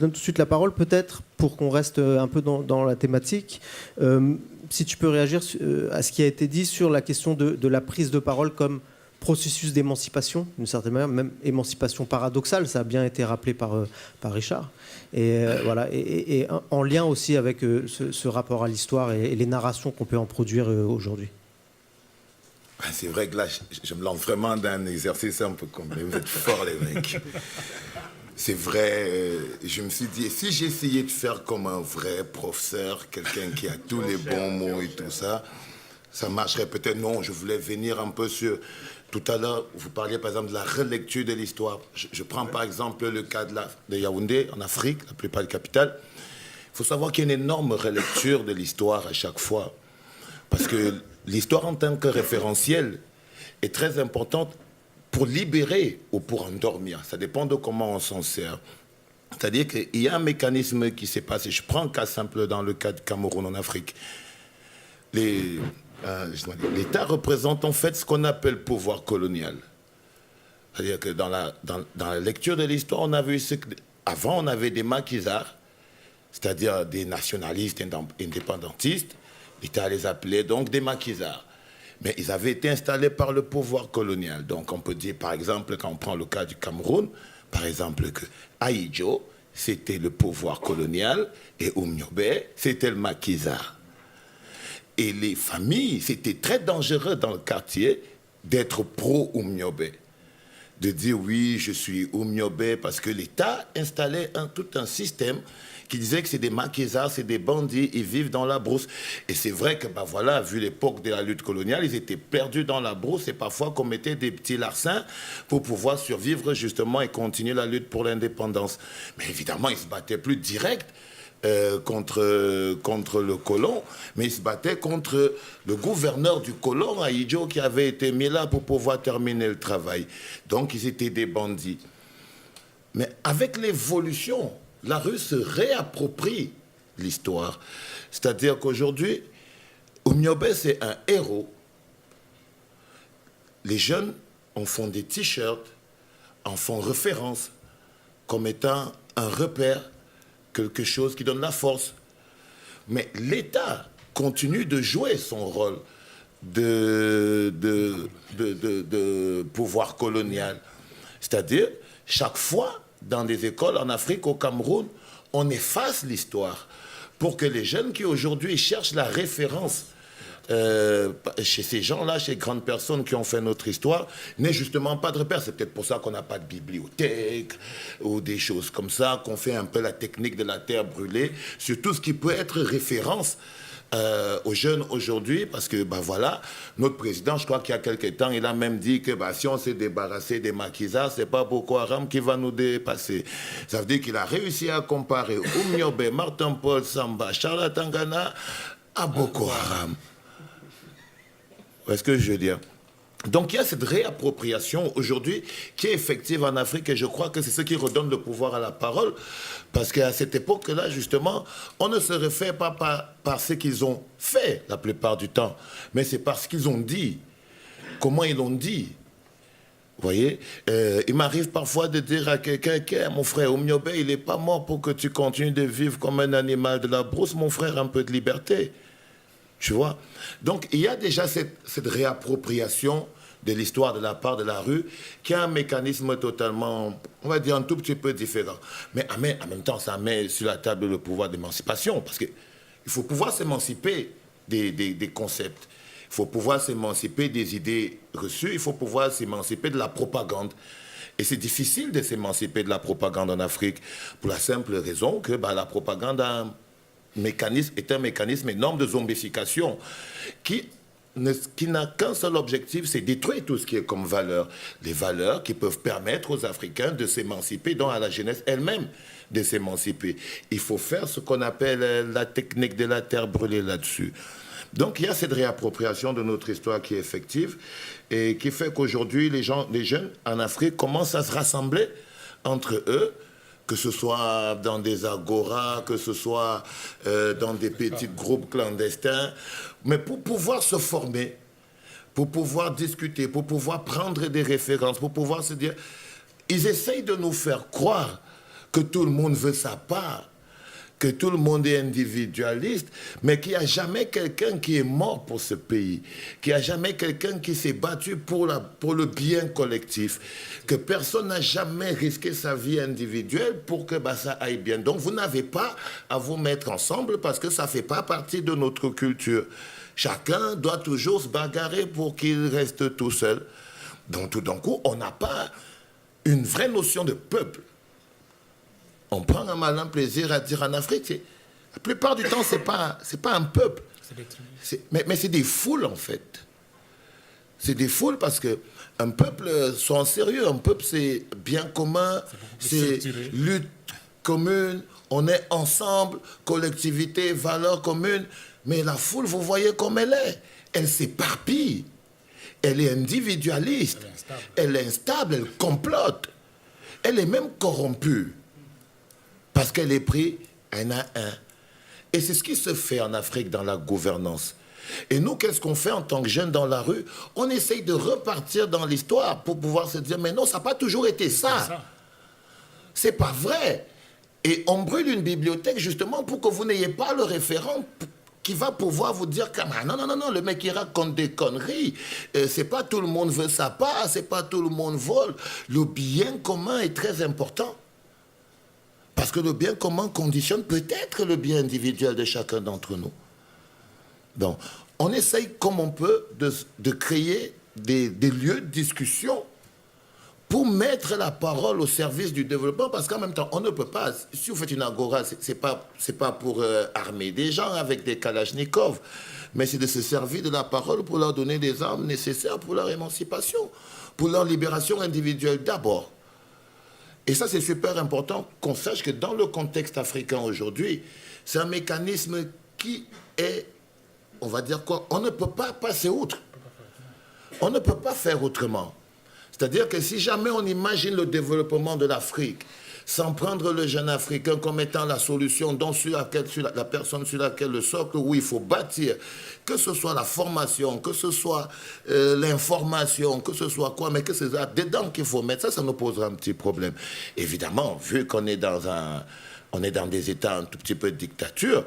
donne tout de suite la parole, peut-être, pour qu'on reste un peu dans la thématique. Si tu peux réagir à ce qui a été dit sur la question de la prise de parole comme processus d'émancipation, d'une certaine manière, même émancipation paradoxale, ça a bien été rappelé par Richard. Et voilà, et en lien aussi avec ce rapport à l'histoire et les narrations qu'on peut en produire aujourd'hui. C'est vrai que là, je me lance vraiment d'un exercice un peu comme... Mais vous êtes forts, les mecs. C'est vrai, je me suis dit, si j'essayais de faire comme un vrai professeur, quelqu'un qui a tous les bons mots et tout ça, ça marcherait peut-être. Non, je voulais venir un peu sur... Tout à l'heure, vous parliez par exemple de la relecture de l'histoire. Je prends par exemple le cas de Yaoundé, en Afrique, la plupart des capitales. Il faut savoir qu'il y a une énorme relecture de l'histoire à chaque fois. Parce que l'histoire en tant que référentiel est très importante pour libérer ou pour endormir. Ça dépend de comment on s'en sert. C'est-à-dire qu'il y a un mécanisme qui s'est passé. Je prends un cas simple dans le cas du Cameroun en Afrique. L'État représente en fait ce qu'on appelle le pouvoir colonial. C'est-à-dire que dans la lecture de l'histoire, on a vu avant on avait des maquisards, c'est-à-dire des nationalistes indépendantistes. L'État les appelait donc des maquisards. Mais ils avaient été installés par le pouvoir colonial. Donc on peut dire, par exemple, quand on prend le cas du Cameroun, par exemple, que Ahidjo, c'était le pouvoir colonial, et Oumniobé, c'était le maquisard. Et les familles, c'était très dangereux dans le quartier d'être pro-Oumniobé. De dire oui, je suis Oumniobé, parce que l'État installait tout un système qui disait que c'est des maquisards, c'est des bandits, ils vivent dans la brousse. Et c'est vrai que, voilà, vu l'époque de la lutte coloniale, ils étaient perdus dans la brousse et parfois commettaient des petits larcins pour pouvoir survivre justement et continuer la lutte pour l'indépendance. Mais évidemment, ils se battaient plus direct contre le colon, mais ils se battaient contre le gouverneur du colon, Ahidjo, qui avait été mis là pour pouvoir terminer le travail. Donc, ils étaient des bandits. Mais avec l'évolution, la rue se réapproprie l'histoire. C'est-à-dire qu'aujourd'hui, Oumniobé, c'est un héros. Les jeunes en font des t-shirts, en font référence comme étant un repère, quelque chose qui donne la force. Mais l'État continue de jouer son rôle de pouvoir colonial. C'est-à-dire, chaque fois, dans des écoles en Afrique, au Cameroun, on efface l'histoire pour que les jeunes qui aujourd'hui cherchent la référence chez ces gens-là, chez grandes personnes qui ont fait notre histoire, n'aient justement pas de repère. C'est peut-être pour ça qu'on n'a pas de bibliothèque ou des choses comme ça, qu'on fait un peu la technique de la terre brûlée sur tout ce qui peut être référence aux jeunes aujourd'hui, parce que voilà, notre président, je crois qu'il y a quelques temps, il a même dit que si on s'est débarrassé des maquisards, c'est pas Boko Haram qui va nous dépasser. Ça veut dire qu'il a réussi à comparer Oumniobé, Martin Paul Samba, Charles Tangana à Boko Haram. Est-ce que je veux dire? Donc il y a cette réappropriation aujourd'hui qui est effective en Afrique et je crois que c'est ce qui redonne le pouvoir à la parole parce qu'à cette époque-là, justement, on ne se réfère pas par ce qu'ils ont fait la plupart du temps, mais c'est parce qu'ils ont dit, comment ils l'ont dit. Vous voyez, il m'arrive parfois de dire à quelqu'un, mon frère Oumniobé, il n'est pas mort pour que tu continues de vivre comme un animal de la brousse, mon frère, un peu de liberté. Tu vois? Donc, il y a déjà cette réappropriation de l'histoire de la part de la rue qui a un mécanisme totalement, on va dire, un tout petit peu différent. Mais en même temps, ça met sur la table le pouvoir d'émancipation parce qu'il faut pouvoir s'émanciper des concepts. Il faut pouvoir s'émanciper des idées reçues. Il faut pouvoir s'émanciper de la propagande. Et c'est difficile de s'émanciper de la propagande en Afrique pour la simple raison que la propagande est un mécanisme énorme de zombification qui n'a qu'un seul objectif, c'est détruire tout ce qui est comme valeur. Les valeurs qui peuvent permettre aux Africains de s'émanciper, donc à la jeunesse elle-même de s'émanciper. Il faut faire ce qu'on appelle la technique de la terre brûlée là-dessus. Donc il y a cette réappropriation de notre histoire qui est effective et qui fait qu'aujourd'hui, les jeunes en Afrique commencent à se rassembler entre eux, que ce soit dans des agoras, que ce soit dans des petits groupes clandestins, mais pour pouvoir se former, pour pouvoir discuter, pour pouvoir prendre des références, pour pouvoir se dire... Ils essayent de nous faire croire que tout le monde veut sa part, que tout le monde est individualiste, mais qu'il n'y a jamais quelqu'un qui est mort pour ce pays, qu'il n'y a jamais quelqu'un qui s'est battu pour le bien collectif, que personne n'a jamais risqué sa vie individuelle pour que ça aille bien. Donc vous n'avez pas à vous mettre ensemble parce que ça ne fait pas partie de notre culture. Chacun doit toujours se bagarrer pour qu'il reste tout seul. Donc tout d'un coup, on n'a pas une vraie notion de peuple. On prend un malin plaisir à dire en Afrique, la plupart du temps, c'est pas un peuple. Mais c'est des foules, en fait. C'est des foules parce qu'un peuple, sois sérieux, un peuple, c'est bien commun, c'est lutte commune, on est ensemble, collectivité, valeurs communes. Mais la foule, vous voyez comme elle est. Elle s'éparpille. Elle est individualiste. Elle est instable, elle complote. Elle est même corrompue. Parce qu'elle est prise un à un. Et c'est ce qui se fait en Afrique dans la gouvernance. Et nous, qu'est-ce qu'on fait en tant que jeunes dans la rue? On essaye de repartir dans l'histoire pour pouvoir se dire, mais non, ça n'a pas toujours été ça. C'est pas vrai. Et on brûle une bibliothèque justement pour que vous n'ayez pas le référent qui va pouvoir vous dire, non, le mec qui raconte des conneries, c'est pas tout le monde veut sa part, c'est pas tout le monde vole. Le bien commun est très important. Parce que le bien commun conditionne peut-être le bien individuel de chacun d'entre nous. Donc, on essaye comme on peut de créer des lieux de discussion pour mettre la parole au service du développement, parce qu'en même temps, on ne peut pas, si vous faites une agora, c'est pas pour armer des gens avec des kalachnikovs, mais c'est de se servir de la parole pour leur donner les armes nécessaires pour leur émancipation, pour leur libération individuelle d'abord. Et ça, c'est super important qu'on sache que dans le contexte africain aujourd'hui, c'est un mécanisme qui est, on va dire quoi, on ne peut pas passer outre. On ne peut pas faire autrement. C'est-à-dire que si jamais on imagine le développement de l'Afrique sans prendre le jeune Africain comme étant la solution, la personne sur laquelle le socle où il faut bâtir, que ce soit la formation, que ce soit l'information, que ce soit quoi, mais que c'est dedans qu'il faut mettre, ça nous posera un petit problème. Évidemment, vu qu'on est on est dans des États un tout petit peu de dictature,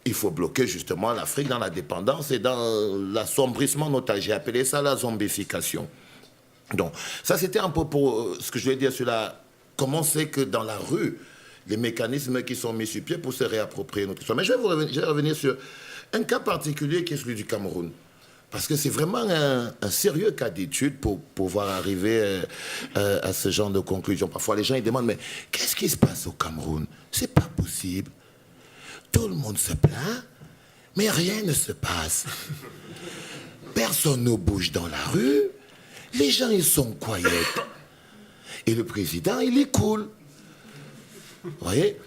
il faut bloquer justement l'Afrique dans la dépendance et dans l'assombrissement notamment. J'ai appelé ça la zombification. Donc, ça c'était un peu pour ce que je voulais dire sur comment c'est que dans la rue, les mécanismes qui sont mis sur pied pour se réapproprier notre histoire. Mais je vais revenir sur un cas particulier qui est celui du Cameroun. Parce que c'est vraiment un sérieux cas d'étude pour pouvoir arriver à ce genre de conclusion. Parfois, les gens ils demandent, mais qu'est-ce qui se passe au Cameroun? C'est pas possible. Tout le monde se plaint, mais rien ne se passe. Personne ne bouge dans la rue. Les gens, ils sont quiet. Et le président, il est cool. Vous voyez?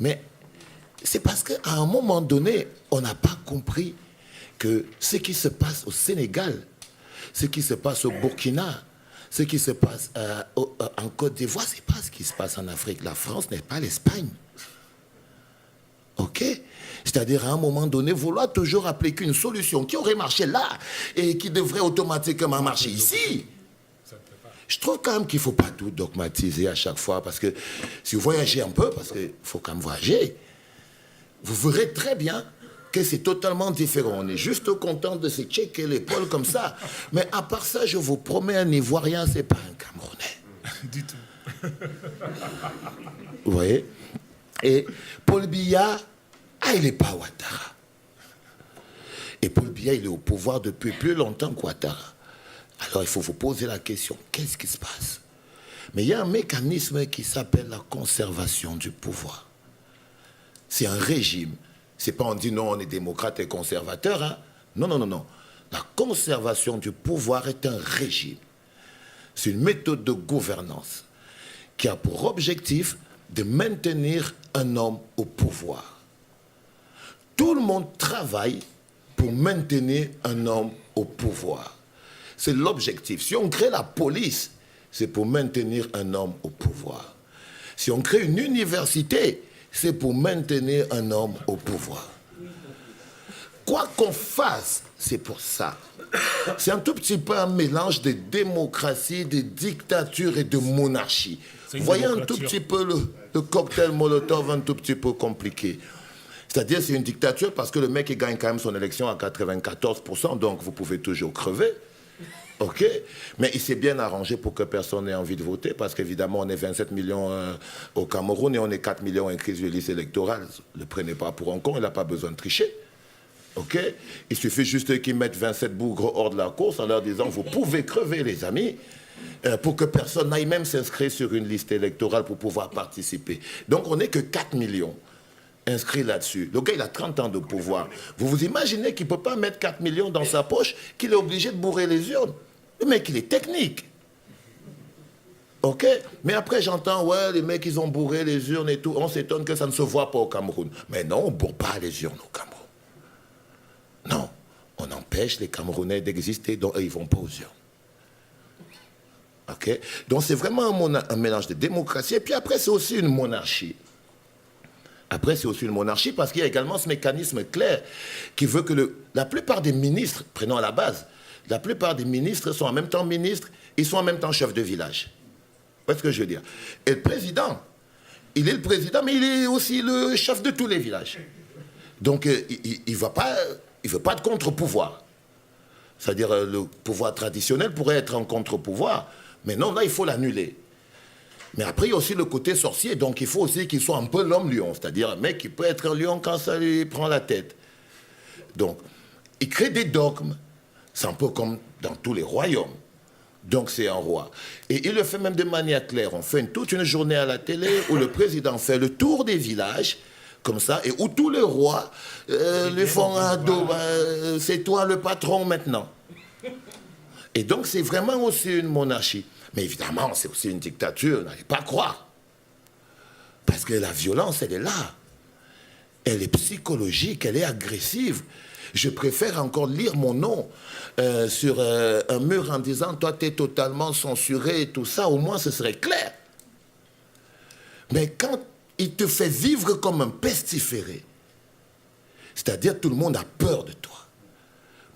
Mais c'est parce qu'à un moment donné, on n'a pas compris que ce qui se passe au Sénégal, ce qui se passe au Burkina, ce qui se passe en Côte d'Ivoire, c'est pas ce qui se passe en Afrique. La France n'est pas l'Espagne. OK? C'est-à-dire, à un moment donné, vouloir toujours appliquer une solution qui aurait marché là et qui devrait automatiquement marcher ici. Je trouve quand même qu'il ne faut pas tout dogmatiser à chaque fois, parce que si vous voyagez un peu, parce qu'il faut quand même voyager, vous verrez très bien que c'est totalement différent. On est juste content de se checker l'épaule comme ça. Mais à part ça, je vous promets, un Ivoirien, ce n'est pas un Camerounais. Du tout. Vous voyez? Et Paul Biya, il n'est pas Ouattara. Et Paul Biya, il est au pouvoir depuis plus longtemps qu'Ouattara. Alors il faut vous poser la question, qu'est-ce qui se passe? Mais il y a un mécanisme qui s'appelle la conservation du pouvoir. C'est un régime. C'est pas on dit non, on est démocrate et conservateur. Hein? Non. La conservation du pouvoir est un régime. C'est une méthode de gouvernance qui a pour objectif de maintenir un homme au pouvoir. Tout le monde travaille pour maintenir un homme au pouvoir. C'est l'objectif. Si on crée la police, c'est pour maintenir un homme au pouvoir. Si on crée une université, c'est pour maintenir un homme au pouvoir. Quoi qu'on fasse, c'est pour ça. C'est un tout petit peu un mélange de démocratie, de dictature et de monarchie. Vous voyez un tout petit peu Le cocktail Molotov un tout petit peu compliqué. C'est-à-dire c'est une dictature parce que le mec il gagne quand même son élection à 94%, donc vous pouvez toujours crever. OK? Mais il s'est bien arrangé pour que personne n'ait envie de voter parce qu'évidemment on est 27 millions au Cameroun et on est 4 millions inscrits sur les listes électorales. Ne le prenez pas pour un con, il n'a pas besoin de tricher. OK? Il suffit juste qu'ils mettent 27 bougres hors de la course en leur disant vous pouvez crever les amis. Pour que personne n'aille même s'inscrire sur une liste électorale pour pouvoir participer. Donc on n'est que 4 millions inscrits là-dessus. Le gars, il a 30 ans de pouvoir. Vous vous imaginez qu'il ne peut pas mettre 4 millions dans sa poche, qu'il est obligé de bourrer les urnes. Le mec, il est technique. OK? Mais après, j'entends, ouais, les mecs, ils ont bourré les urnes et tout. On s'étonne que ça ne se voit pas au Cameroun. Mais non, on ne bourre pas les urnes au Cameroun. Non, on empêche les Camerounais d'exister, donc eux, ils ne vont pas aux urnes. Okay? Donc c'est vraiment un mélange de démocratie et puis après c'est aussi une monarchie. Après c'est aussi une monarchie parce qu'il y a également ce mécanisme clair qui veut que la plupart des ministres, prenons à la base, la plupart des ministres sont en même temps ministres, ils sont en même temps chefs de village. Vous voyez ce que je veux dire? Et le président, il est le président mais il est aussi le chef de tous les villages. Donc il ne veut pas de contre-pouvoir. C'est-à-dire le pouvoir traditionnel pourrait être un contre-pouvoir. Mais non, là, il faut l'annuler. Mais après, il y a aussi le côté sorcier. Donc, il faut aussi qu'il soit un peu l'homme-lion. C'est-à-dire un mec qui peut être un lion quand ça lui prend la tête. Donc, il crée des dogmes. C'est un peu comme dans tous les royaumes. Donc, c'est un roi. Et il le fait même de manière claire. On fait toute une journée à la télé où le président fait le tour des villages, comme ça, et où tous les rois lui font un dos. C'est toi le patron maintenant. Et donc, c'est vraiment aussi une monarchie. Mais évidemment, c'est aussi une dictature, n'allez pas croire. Parce que la violence, elle est là. Elle est psychologique, elle est agressive. Je préfère encore lire mon nom sur un mur en disant « Toi, tu es totalement censuré et tout ça. » Au moins, ce serait clair. Mais quand il te fait vivre comme un pestiféré, c'est-à-dire tout le monde a peur de toi.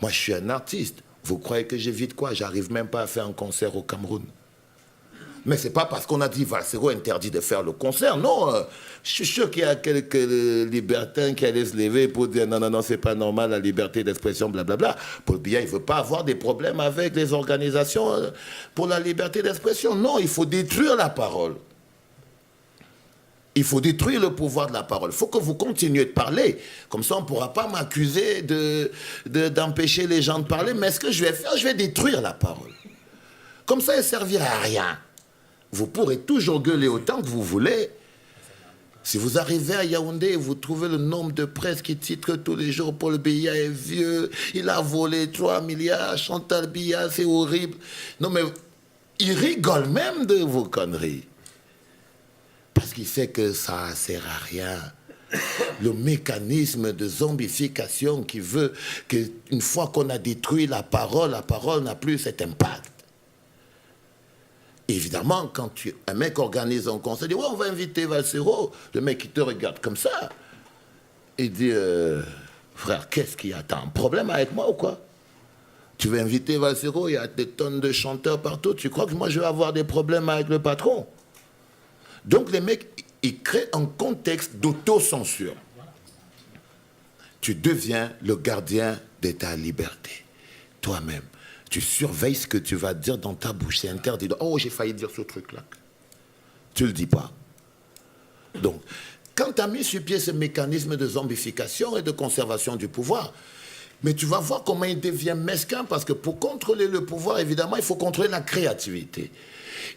Moi, je suis un artiste. Vous croyez que j'évite quoi? J'arrive même pas à faire un concert au Cameroun. Mais c'est pas parce qu'on a dit Valsero interdit de faire le concert. Non, je suis sûr qu'il y a quelques libertins qui allaient se lever pour dire non, c'est pas normal, la liberté d'expression, blablabla. Paul Biya, il veut pas avoir des problèmes avec les organisations pour la liberté d'expression. Non, il faut détruire la parole. Il faut détruire le pouvoir de la parole. Il faut que vous continuiez de parler. Comme ça, on ne pourra pas m'accuser d'empêcher les gens de parler. Mais ce que je vais faire, je vais détruire la parole. Comme ça, elle ne servira à rien. Vous pourrez toujours gueuler autant que vous voulez. Si vous arrivez à Yaoundé et vous trouvez le nombre de presse qui titre tous les jours « Paul Biya est vieux, il a volé 3 milliards, Chantal Biya, c'est horrible ». Non, mais ils rigolent même de vos conneries. Parce qu'il sait que ça ne sert à rien. Le mécanisme de zombification qui veut qu'une fois qu'on a détruit la parole n'a plus cet impact. Évidemment, quand un mec organise un concert, il dit ouais, on va inviter Valsero. Le mec, il te regarde comme ça. Il dit frère, qu'est-ce qu'il y a? T'as un problème avec moi ou quoi? Tu veux inviter Valsero, il y a des tonnes de chanteurs partout. Tu crois que moi, je vais avoir des problèmes avec le patron? Donc, les mecs, ils créent un contexte d'autocensure. Tu deviens le gardien de ta liberté. Toi-même, tu surveilles ce que tu vas dire dans ta bouche. C'est interdit. Oh, j'ai failli dire ce truc-là. Tu ne le dis pas. Donc, quand tu as mis sur pied ce mécanisme de zombification et de conservation du pouvoir, mais tu vas voir comment il devient mesquin, parce que pour contrôler le pouvoir, évidemment, il faut contrôler la créativité.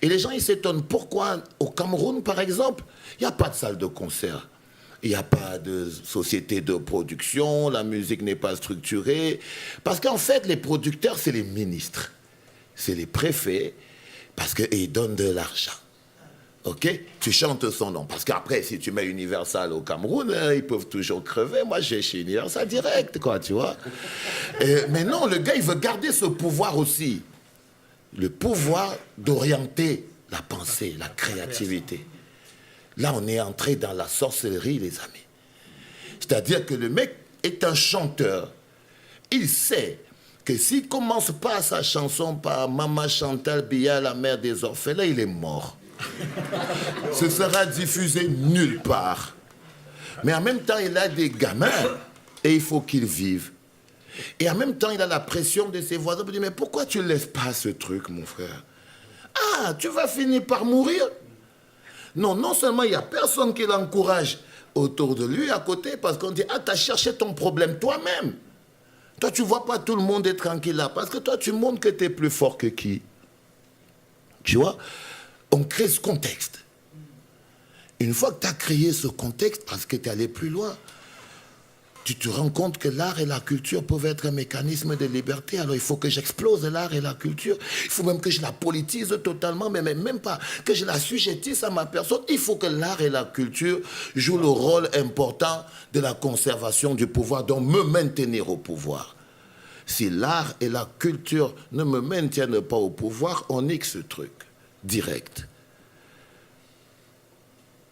Et les gens, ils s'étonnent pourquoi, au Cameroun, par exemple, il n'y a pas de salle de concert. Il n'y a pas de société de production, la musique n'est pas structurée. Parce qu'en fait, les producteurs, c'est les ministres. C'est les préfets, parce qu'ils donnent de l'argent. OK? Tu chantes son nom. Parce qu'après, si tu mets Universal au Cameroun, ils peuvent toujours crever. Moi, j'ai chez Universal direct, quoi, tu vois. Mais non, le gars, il veut garder ce pouvoir aussi. Le pouvoir d'orienter la pensée, la créativité. Là, on est entré dans la sorcellerie, les amis. C'est-à-dire que le mec est un chanteur. Il sait que s'il ne commence pas sa chanson par Maman Chantal Biya, la mère des orphelins, il est mort. Ce sera diffusé nulle part. Mais en même temps, il a des gamins et il faut qu'ils vivent. Et en même temps, il a la pression de ses voisins pour dire, mais pourquoi tu ne laisses pas ce truc, mon frère? Ah, tu vas finir par mourir. Non, non seulement il n'y a personne qui l'encourage autour de lui, à côté, parce qu'on dit, ah, tu as cherché ton problème toi-même. Toi, tu ne vois pas tout le monde être tranquille là, parce que toi, tu montres que tu es plus fort que qui. Tu vois? On crée ce contexte. Une fois que tu as créé ce contexte, parce que tu es allé plus loin, tu te rends compte que l'art et la culture peuvent être un mécanisme de liberté. Alors il faut que j'explose l'art et la culture. Il faut même que je la politise totalement, mais même pas que je l'assujettisse à ma personne. Il faut que l'art et la culture jouent le rôle important de la conservation du pouvoir, donc me maintenir au pouvoir. Si l'art et la culture ne me maintiennent pas au pouvoir, on nique ce truc direct.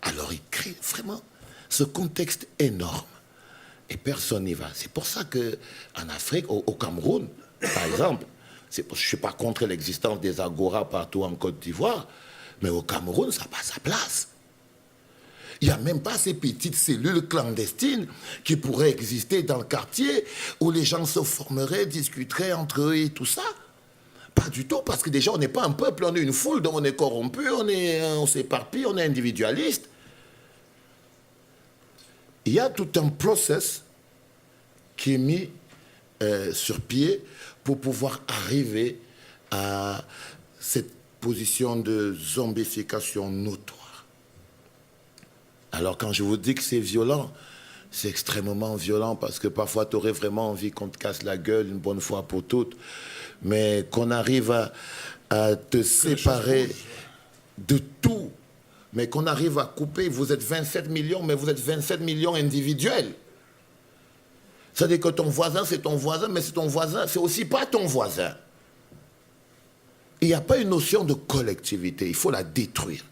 Alors il crée vraiment ce contexte énorme. Et personne n'y va. C'est pour ça qu'en Afrique, au Cameroun, par exemple, je ne suis pas contre l'existence des agoras partout en Côte d'Ivoire, mais au Cameroun, ça n'a pas sa place. Il n'y a même pas ces petites cellules clandestines qui pourraient exister dans le quartier où les gens se formeraient, discuteraient entre eux et tout ça. Pas du tout, parce que déjà, on n'est pas un peuple, on est une foule, donc on est corrompu, on s'éparpille, on est individualiste. Il y a tout un process qui est mis sur pied pour pouvoir arriver à cette position de zombification notoire. Alors quand je vous dis que c'est violent, c'est extrêmement violent parce que parfois tu aurais vraiment envie qu'on te casse la gueule une bonne fois pour toutes, mais qu'on arrive à te séparer de tout. Mais qu'on arrive à couper, vous êtes 27 millions, mais vous êtes 27 millions individuels. C'est-à-dire que ton voisin, c'est ton voisin, mais c'est ton voisin, c'est aussi pas ton voisin. Il n'y a pas une notion de collectivité, il faut la détruire.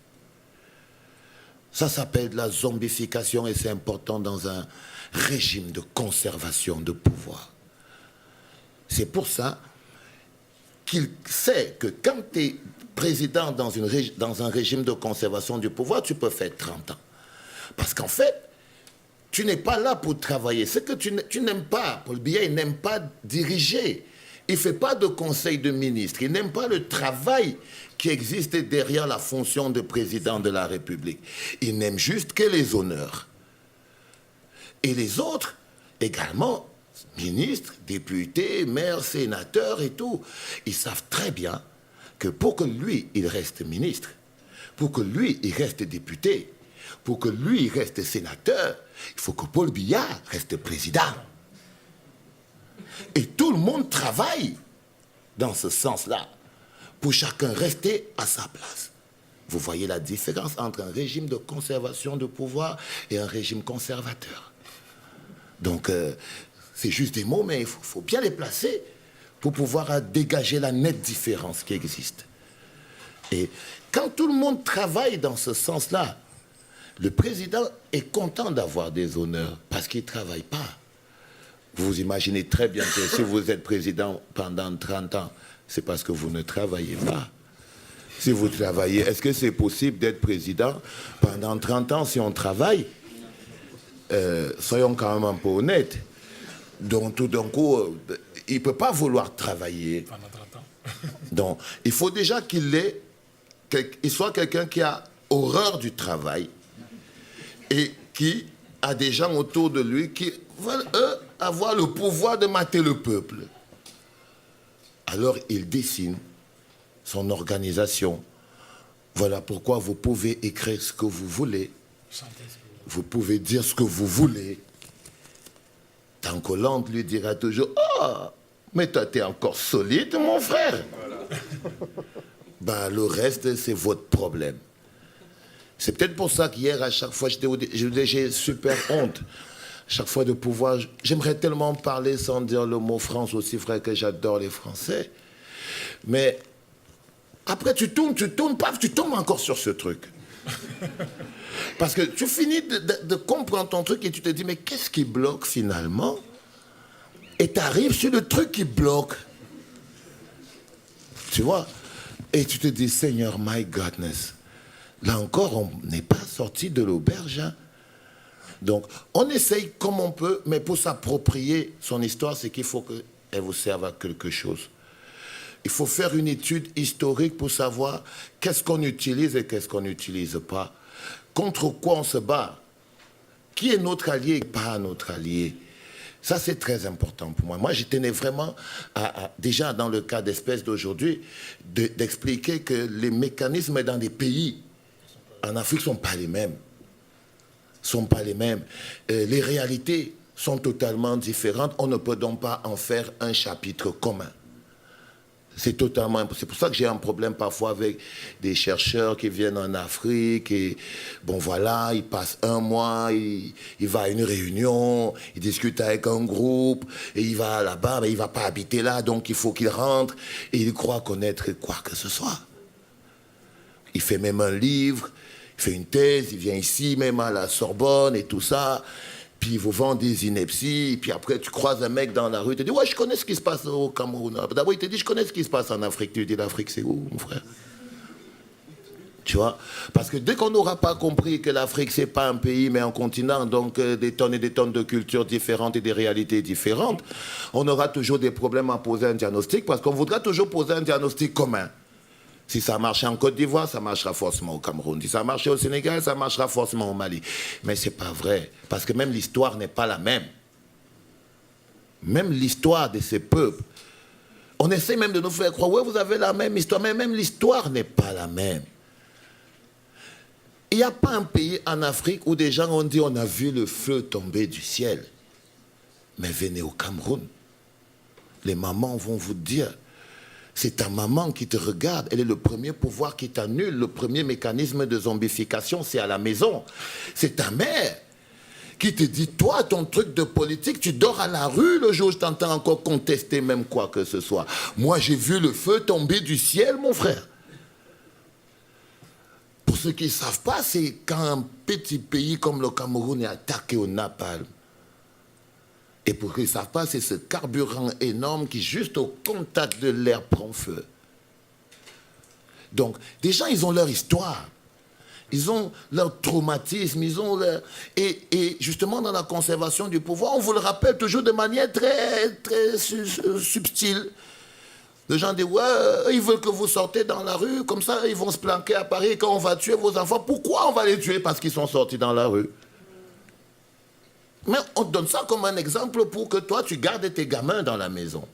Ça s'appelle la zombification et c'est important dans un régime de conservation de pouvoir. C'est pour ça qu'il sait que quand tu es président dans un régime de conservation du pouvoir, tu peux faire 30 ans. Parce qu'en fait, tu n'es pas là pour travailler. Ce que tu n'aimes pas, Paul Biya, il n'aime pas diriger. Il ne fait pas de conseil de ministre. Il n'aime pas le travail qui existe derrière la fonction de président de la République. Il n'aime juste que les honneurs. Et les autres, également, ministres, députés, maires, sénateurs et tout, ils savent très bien que pour que lui, il reste ministre, pour que lui, il reste député, pour que lui, il reste sénateur, il faut que Paul Biya reste président. Et tout le monde travaille dans ce sens-là, pour chacun rester à sa place. Vous voyez la différence entre un régime de conservation de pouvoir et un régime conservateur. Donc, c'est juste des mots, mais il faut bien les placer pour pouvoir dégager la nette différence qui existe. Et quand tout le monde travaille dans ce sens-là, le président est content d'avoir des honneurs parce qu'il ne travaille pas. Vous imaginez très bien que si vous êtes président pendant 30 ans, c'est parce que vous ne travaillez pas. Si vous travaillez, est-ce que c'est possible d'être président pendant 30 ans si on travaille? Soyons quand même un peu honnêtes. Donc tout d'un coup, il ne peut pas vouloir travailler. Pendant 30 ans. Donc il faut déjà qu'il soit quelqu'un qui a horreur du travail et qui a des gens autour de lui qui veulent, eux, avoir le pouvoir de mater le peuple. Alors il dessine son organisation. Voilà pourquoi vous pouvez écrire ce que vous voulez. Vous pouvez dire ce que vous voulez. Tant qu'Hollande lui dira toujours « Oh, mais toi, t'es encore solide, mon frère !» Ben, le reste, c'est votre problème. C'est peut-être pour ça qu'hier, à chaque fois, j'ai super honte. Chaque fois de pouvoir... J'aimerais tellement parler sans dire le mot France, aussi vrai que j'adore les Français. Mais après, tu tournes, paf, tu tombes encore sur ce truc. Parce que tu finis de comprendre ton truc et tu te dis, mais qu'est-ce qui bloque finalement? Et tu arrives sur le truc qui bloque. Tu vois? Et tu te dis, Seigneur, my godness, Là encore, on n'est pas sorti de l'auberge. Hein. Donc, on essaye comme on peut, mais pour s'approprier son histoire, c'est qu'il faut qu'elle vous serve à quelque chose. Il faut faire une étude historique pour savoir qu'est-ce qu'on utilise et qu'est-ce qu'on n'utilise pas. Contre quoi on se bat? Qui est notre allié et pas notre allié? Ça, c'est très important pour moi. Moi, je tenais vraiment, déjà dans le cas d'espèces d'aujourd'hui, d'expliquer que les mécanismes dans des pays en Afrique ne sont pas les mêmes. Les réalités sont totalement différentes. On ne peut donc pas en faire un chapitre commun. C'est totalement impossible. C'est pour ça que j'ai un problème parfois avec des chercheurs qui viennent en Afrique et, bon voilà, ils passent un mois, il va à une réunion, il discute avec un groupe et il va là-bas, mais il ne va pas habiter là, donc il faut qu'il rentre et il croit connaître quoi que ce soit. Il fait même un livre, il fait une thèse, il vient ici même à la Sorbonne et tout ça. Puis il vous vend des inepties, puis après tu croises un mec dans la rue, tu te dis « Ouais, je connais ce qui se passe au Cameroun. » D'abord, il te dit « Je connais ce qui se passe en Afrique. » Tu lui dis « L'Afrique, c'est où, mon frère ?» Tu vois? Parce que dès qu'on n'aura pas compris que l'Afrique, c'est pas un pays, mais un continent, donc des tonnes et des tonnes de cultures différentes et des réalités différentes, on aura toujours des problèmes à poser un diagnostic, parce qu'on voudra toujours poser un diagnostic commun. Si ça marche en Côte d'Ivoire, ça marchera forcément au Cameroun. Si ça marche au Sénégal, ça marchera forcément au Mali. Mais ce n'est pas vrai, parce que même l'histoire n'est pas la même. Même l'histoire de ces peuples. On essaie même de nous faire croire, ouais, vous avez la même histoire, mais même l'histoire n'est pas la même. Il n'y a pas un pays en Afrique où des gens ont dit, on a vu le feu tomber du ciel. Mais venez au Cameroun. Les mamans vont vous dire, c'est ta maman qui te regarde. Elle est le premier pouvoir qui t'annule. Le premier mécanisme de zombification, c'est à la maison. C'est ta mère qui te dit, toi, ton truc de politique, tu dors à la rue le jour où je t'entends encore contester même quoi que ce soit. Moi, j'ai vu le feu tomber du ciel, mon frère. Pour ceux qui ne savent pas, c'est quand un petit pays comme le Cameroun est attaqué au napalm. Et pour ceux qui ne savent pas, c'est ce carburant énorme qui, juste au contact de l'air, prend feu. Donc, des gens, ils ont leur histoire. Ils ont leur traumatisme, ils ont leur... Et justement, dans la conservation du pouvoir, on vous le rappelle toujours de manière très, très subtile. Les gens disent, ouais, ils veulent que vous sortez dans la rue, comme ça, ils vont se planquer à Paris, et quand on va tuer vos enfants, pourquoi on va les tuer? Parce qu'ils sont sortis dans la rue. Mais on te donne ça comme un exemple pour que toi, tu gardes tes gamins dans la maison.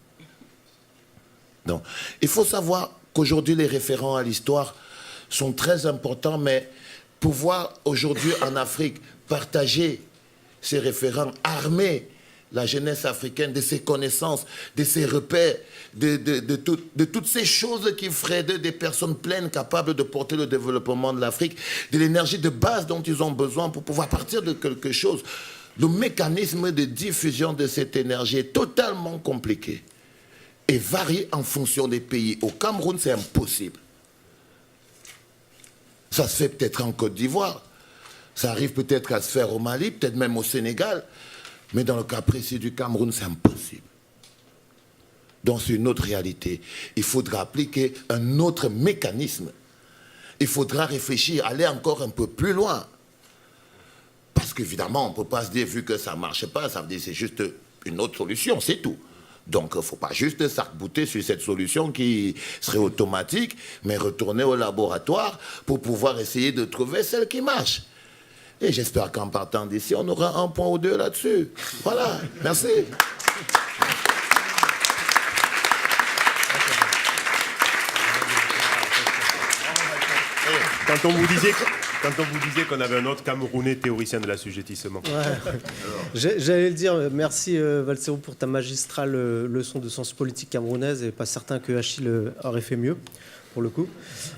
Donc, il faut savoir qu'aujourd'hui, les référents à l'histoire sont très importants, mais pouvoir aujourd'hui en Afrique partager ces référents, armer la jeunesse africaine de ses connaissances, de ses repères, de toutes ces choses qui feraient d'eux des personnes pleines, capables de porter le développement de l'Afrique, de l'énergie de base dont ils ont besoin pour pouvoir partir de quelque chose. Le mécanisme de diffusion de cette énergie est totalement compliqué et varie en fonction des pays. Au Cameroun, c'est impossible. Ça se fait peut-être en Côte d'Ivoire, ça arrive peut-être à se faire au Mali, peut-être même au Sénégal, mais dans le cas précis du Cameroun, c'est impossible. Donc c'est une autre réalité. Il faudra appliquer un autre mécanisme. Il faudra réfléchir, aller encore un peu plus loin. Parce qu'évidemment, on ne peut pas se dire, vu que ça ne marche pas, ça veut dire que c'est juste une autre solution, c'est tout. Donc, il ne faut pas juste s'arc-bouter sur cette solution qui serait automatique, mais retourner au laboratoire pour pouvoir essayer de trouver celle qui marche. Et j'espère qu'en partant d'ici, on aura un point ou deux là-dessus. Voilà, merci. Quand on vous disait qu'on avait un autre Camerounais théoricien de l'assujettissement. Ouais. J'allais le dire, merci Valsero pour ta magistrale leçon de sciences politiques camerounaises, et pas certain que Achille aurait fait mieux, pour le coup.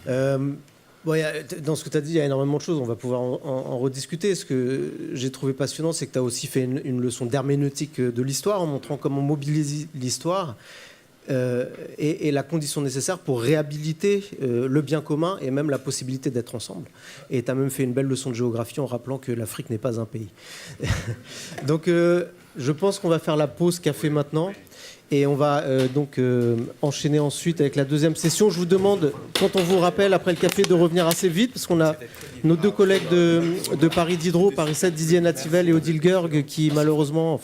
Bon, dans ce que tu as dit, il y a énormément de choses, on va pouvoir en rediscuter. Ce que j'ai trouvé passionnant, c'est que tu as aussi fait une leçon d'herméneutique de l'histoire, en montrant comment mobiliser l'histoire et la condition nécessaire pour réhabiliter le bien commun et même la possibilité d'être ensemble. Et tu as même fait une belle leçon de géographie en rappelant que l'Afrique n'est pas un pays. Donc, Je pense qu'on va faire la pause café maintenant. Et on va donc enchaîner ensuite avec la deuxième session. Je vous demande, quand on vous rappelle après le café, de revenir assez vite, parce qu'on a nos deux collègues de Paris Diderot, Paris 7, Didier Nativel et Odile Gerg, qui malheureusement,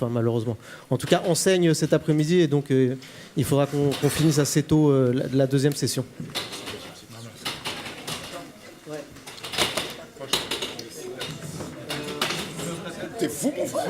en tout cas enseignent cet après-midi. Et donc il faudra qu'on finisse assez tôt la deuxième session. T'es fou, mon frère.